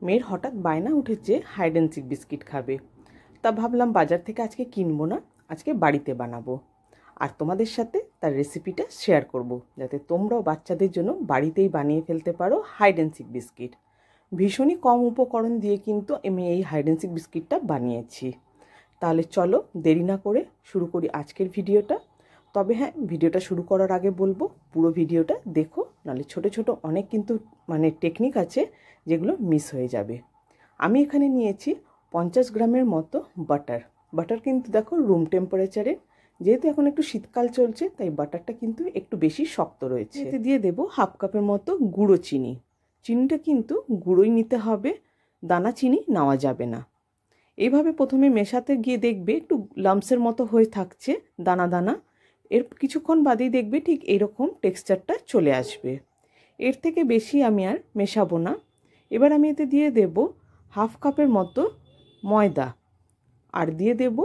মেয়ের হঠাৎ বায়না উঠেছে হাইড অ্যান্ড সিক বিস্কিট খাবে। তা ভাবলাম বাজার থেকে আজকে কিনবো না, আজকে বাড়িতে বানাবো আর তোমাদের সাথে তার রেসিপিটা শেয়ার করব, যাতে তোমরাও বাচ্চাদের জন্য বাড়িতেই বানিয়ে ফেলতে পারো হাইড অ্যান্ড সিক বিস্কিট। ভীষণই কম উপকরণ দিয়ে কিন্তু আমি এই হাইড অ্যান্ড সিক বিস্কিটটা বানিয়েছি। তাহলে চলো দেরি না করে শুরু করি আজকের ভিডিওটা। তবে হ্যাঁ, ভিডিওটা শুরু করার আগে বলবো পুরো ভিডিওটা দেখো, নাহলে ছোট ছোট অনেক কিন্তু টেকনিক আছে যেগুলো মিস হয়ে যাবে। আমি এখানে নিয়েছি 50 গ্রামের মতো বাটার কিন্তু দেখো রুম টেম্পারেচারে, যেহেতু এখন একটু শীতকাল চলছে তাই বাটারটা কিন্তু একটু বেশি শক্ত রয়েছে। এতে দিয়ে দেবো হাফ কাপের মতো গুঁড়ো চিনি। চিনিটা কিন্তু গুঁড়োই নিতে হবে, দানা চিনি নেওয়া যাবে না। এইভাবে প্রথমে মেশাতে গিয়ে দেখবে একটু লাম্পসের মতো হয়ে থাকছে, দানা দানা। এর কিছুক্ষণ বাদেই দেখবে ঠিক এইরকম টেক্সচারটা চলে আসবে। এর থেকে বেশি আমি আর মেশাবো না। এবার আমি এতে দিয়ে দেব হাফ কাপের মতো ময়দা আর দিয়ে দেব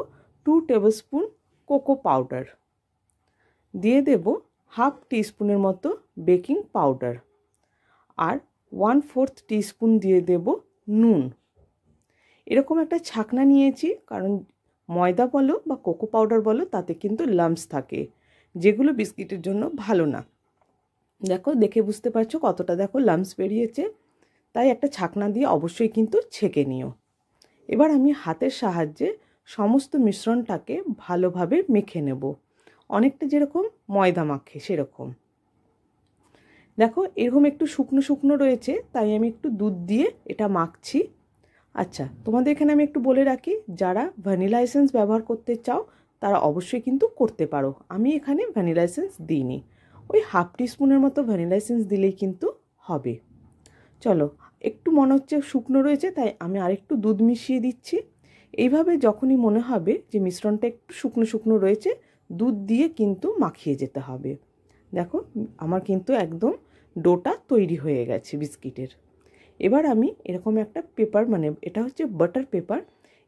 2 টেবিলস্পুন কোকো পাউডার, দিয়ে দেব হাফ টিস্পুনের মতো বেকিং পাউডার আর 1/4 টিস্পুন দিয়ে দেব নুন। এরকম একটা ছাকনা নিয়েছি, কারণ ময়দা বলো বা কোকো পাউডার বলো তাতে কিন্তু লাম্পস থাকে, যেগুলো বিস্কিটের জন্য ভালো না। দেখো, দেখে বুঝতে পারছো কতটা দেখো লাম্পস বেরিয়েছে, তাই একটা ছাকনা দিয়ে অবশ্যই কিন্তু ছেঁকে নিও। এবার আমি হাতের সাহায্যে সমস্ত মিশ্রণটাকে ভালোভাবে মেখে নেব, অনেকটা যেরকম ময়দা মাখে সেরকম। দেখো এরকম একটু শুকনো শুকনো রয়েছে, তাই আমি একটু দুধ দিয়ে এটা মাখছি। আচ্ছা, তোমাদের এখানে আমি একটু বলে রাখি, যারা ভ্যানিলা এসেন্স ব্যবহার করতে চাও তারা অবশ্যই কিন্তু করতে পারো। আমি এখানে ভ্যানিলা এসেন্স দিইনি, ওই হাফ টিস্পুনের মতো ভ্যানিলা এসেন্স দিলেই কিন্তু হবে। চলো, একটু মনে হচ্ছে শুকনো রয়েছে তাই আমি আরেকটু দুধ মিশিয়ে দিচ্ছি। এইভাবে যখনই মনে হবে যে মিশ্রণটা একটু শুকনো শুকনো রয়েছে, দুধ দিয়ে কিন্তু মাখিয়ে যেতে হবে। দেখো আমার কিন্তু একদম ডোটা তৈরি হয়ে গেছে বিস্কিটের। এবার আমি এরকম একটা পেপার, এটা হচ্ছে বাটার পেপার,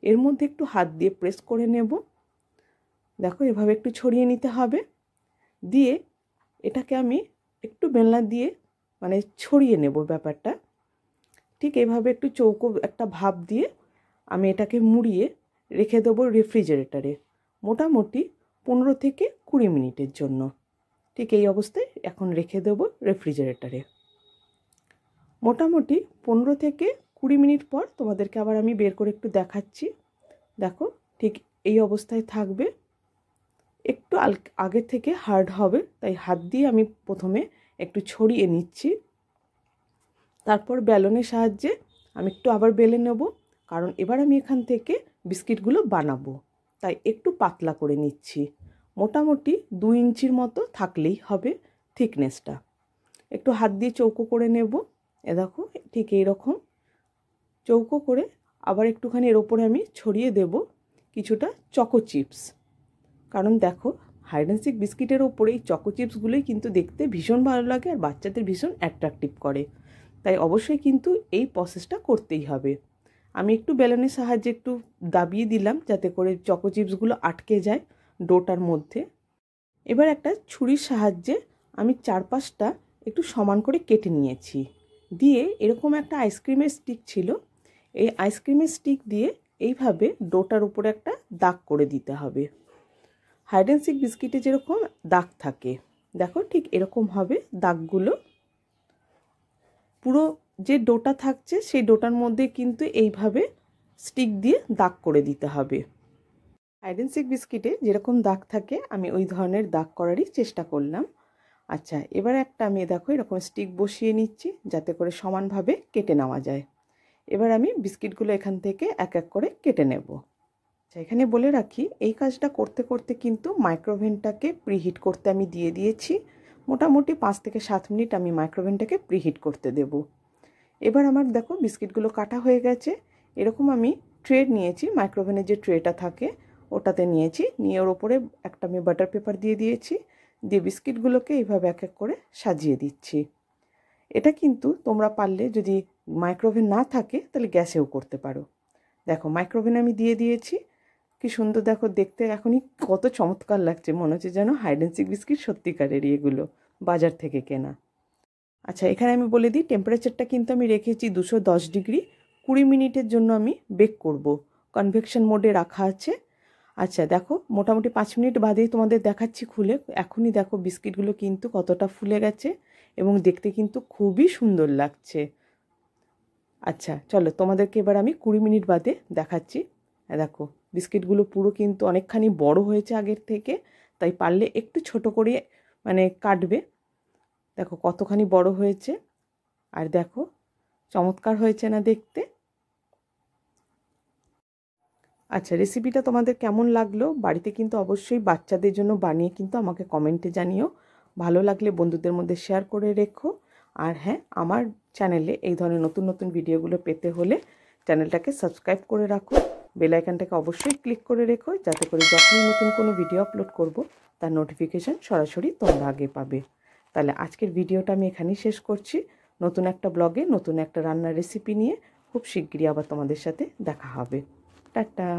এর মধ্যে একটু হাত দিয়ে প্রেস করে নেব। দেখো এভাবে একটু ছড়িয়ে নিতে হবে, দিয়ে এটাকে আমি একটু বেলনা দিয়ে ছড়িয়ে নেব ব্যাপারটা। ঠিক এভাবে একটু চৌকো একটা ভাপ দিয়ে আমি এটাকে মুড়িয়ে রেখে দেবো রেফ্রিজারেটরে মোটামুটি 15 থেকে 20 মিনিটের জন্য। ঠিক এই অবস্থায় এখন রেখে দেবো রেফ্রিজারেটরে। মোটামুটি 15 থেকে 20 মিনিট পর তোমাদেরকে আবার আমি বের করে একটু দেখাচ্ছি। দেখো ঠিক এই অবস্থায় থাকবে, একটু আগে থেকে হার্ড হবে, তাই হাত দিয়ে আমি প্রথমে একটু ছড়িয়ে নিচ্ছি। তারপর বেলনের সাহায্যে আমি একটু আবার বেলে নেব, কারণ এবার আমি এখান থেকে বিস্কিটগুলো বানাবো, তাই একটু পাতলা করে নিচ্ছি। মোটামুটি 2 ইঞ্চির মতো থাকলেই হবে থিকনেসটা। একটু হাত দিয়ে চৌকো করে নেব। এ দেখো ঠিক এইরকম চৌকো করে আবার একটুখানি এর ওপরে আমি ছড়িয়ে দেব কিছুটা চকো চিপস। কারণ দেখো হাইড অ্যান্ড সিক বিস্কিটের ওপরে এই চকো চিপসগুলোই কিন্তু দেখতে ভীষণ ভালো লাগে আর বাচ্চাদের ভীষণ অ্যাট্রাকটিভ করে, তাই অবশ্যই কিন্তু এই প্রসেসটা করতেই হবে। আমি একটু বেলনের সাহায্যে একটু দাবিয়ে দিলাম যাতে করে চকো চিপসগুলো আটকে যায় ডোটার মধ্যে। এবার একটা ছুরির সাহায্যে আমি চারপাশটা একটু সমান করে কেটে নিয়েছি, দিয়ে এরকম একটা আইসক্রিমের স্টিক ছিল, এই আইসক্রিমের স্টিক দিয়ে এইভাবে ডোটার উপরে একটা দাগ করে দিতে হবে। হাইড অ্যান্ড সিক বিস্কিটে যেরকম দাগ থাকে দেখো ঠিক এরকম হবে দাগগুলো। পুরো যে ডোটা থাকছে সেই ডোটার মধ্যে কিন্তু এইভাবে স্টিক দিয়ে দাগ করে দিতে হবে। হাইড অ্যান্ড সিক বিস্কিটে যেরকম দাগ থাকে আমি ওই ধরনের দাগ করারই চেষ্টা করলাম। আচ্ছা, এবার একটা আমি দেখো এরকম স্টিক বসিয়ে নিচ্ছি যাতে করে সমানভাবে কেটে নেওয়া যায়। এবার আমি বিস্কিটগুলো এখান থেকে এক এক করে কেটে নেব। আচ্ছা, এখানে বলে রাখি এই কাজটা করতে করতে কিন্তু মাইক্রোওভেনটাকে প্রিহিট করতে আমি দিয়ে দিয়েছি। মোটামুটি 5 থেকে 7 মিনিট আমি মাইক্রোওভেনটাকে প্রিহিট করতে দেব। এবার আমার দেখো বিস্কিটগুলো কাটা হয়ে গেছে। এরকম আমি ট্রে নিয়েছি, মাইক্রোওভেনের যে ট্রেটা থাকে ওটাতে নিয়েছি, নিয়ে ওর ওপরে একটা আমি বাটার পেপার দিয়ে দিয়েছি, দিয়ে বিস্কিটগুলোকে এইভাবে এক এক করে সাজিয়ে দিচ্ছি। এটা কিন্তু তোমরা পারলে যদি মাইক্রোওভেন না থাকে তাহলে গ্যাসেও করতে পারো। দেখো মাইক্রোওভেনে আমি দিয়ে দিয়েছি, কি সুন্দর দেখো দেখতে এখনই কত চমৎকার লাগছে, মনে হচ্ছে যেন হাইড অ্যান্ড সিক বিস্কিট সত্যিকারেরই এগুলো বাজার থেকে কেনা। আচ্ছা, এখানে আমি বলে দিই টেম্পারেচারটা কিন্তু আমি রেখেছি 210 ডিগ্রি 20 মিনিটের জন্য আমি বেক করব। কনভেকশন মোডে রাখা আছে। আচ্ছা দেখো, মোটামুটি 5 মিনিট বাদেই তোমাদের দেখাচ্ছি খুলে। এখনই দেখো বিস্কিটগুলো কিন্তু কতটা ফুলে গেছে এবং দেখতে কিন্তু খুবই সুন্দর লাগছে। আচ্ছা চলো, তোমাদেরকে এবার আমি 20 মিনিট বাদে দেখাচ্ছি। দেখো বিস্কিটগুলো পুরো কিন্তু অনেকখানি বড় হয়েছে আগের থেকে, তাই পারলে একটু ছোট করে মানে কাটবে। দেখো কতখানি বড় হয়েছে, আর দেখো চমৎকার হয়েছে না দেখতে। আচ্ছা, রেসিপিটা তোমাদের কেমন লাগলো বাড়িতে কিন্তু অবশ্যই বাচ্চাদের জন্য বানিয়ে কিন্তু আমাকে কমেন্টে জানিও। ভালো লাগলে বন্ধুদের মধ্যে শেয়ার করে রেখো। আর হ্যাঁ, আমার চ্যানেলে এই ধরনের নতুন নতুন ভিডিওগুলো পেতে হলে চ্যানেলটাকে সাবস্ক্রাইব করে রাখো, বেল আইকনটাকে অবশ্যই ক্লিক করে রেখো, যাতে করে যখনই নতুন কোনো ভিডিও আপলোড করব তার নোটিফিকেশান সরাসরি তোমরা আগে পাবে। তাহলে আজকের ভিডিওটা আমি এখানেই শেষ করছি। নতুন একটা ব্লগে নতুন একটা রান্নার রেসিপি নিয়ে খুব শিগগিরই আবার তোমাদের সাথে দেখা হবে। টাটা।